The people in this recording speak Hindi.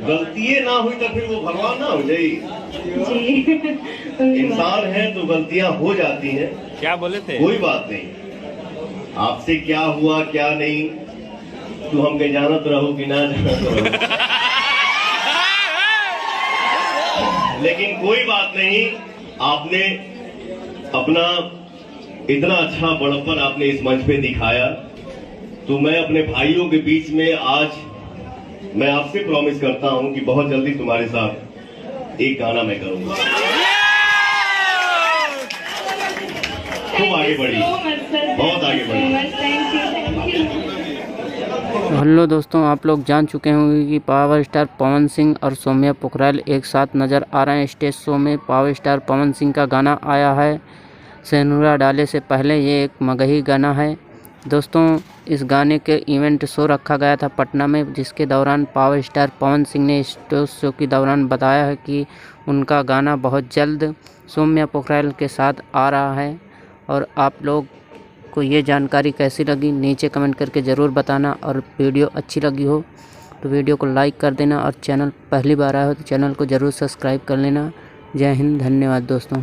गलतियां ना हुई तो फिर वो भगवान ना हो जाए। इंसान है तो गलतियां हो जाती हैं। क्या बोले थे? कोई बात नहीं, आपसे क्या हुआ क्या नहीं तो हम कहीं जानत रहो कि ना जानत रहो। लेकिन कोई बात नहीं, आपने अपना इतना अच्छा बड़प्पन आपने इस मंच पे दिखाया, तो मैं अपने भाइयों के बीच में आज मैं आपसे प्रॉमिस करता हूं कि बहुत जल्दी तुम्हारे साथ एक गाना मैं करूंगा। खूब आगे बढ़ी, बहुत आगे बढ़ी। हेलो दोस्तों, आप लोग जान चुके होंगे कि पावर स्टार पवन सिंह और सौम्या पोखराल एक साथ नज़र आ रहे हैं स्टेज शो में। पावर स्टार पवन सिंह का गाना आया है सेनुरा डाले से पहले, ये एक मगही गाना है दोस्तों। इस गाने के इवेंट शो रखा गया था पटना में, जिसके दौरान पावर स्टार पवन सिंह ने स्टेज शो के दौरान बताया है कि उनका गाना बहुत जल्द सौम्या पोखराल के साथ आ रहा है। और आप लोग को ये जानकारी कैसी लगी नीचे कमेंट करके ज़रूर बताना, और वीडियो अच्छी लगी हो तो वीडियो को लाइक कर देना, और चैनल पहली बार आया हो तो चैनल को ज़रूर सब्सक्राइब कर लेना। जय हिंद, धन्यवाद दोस्तों।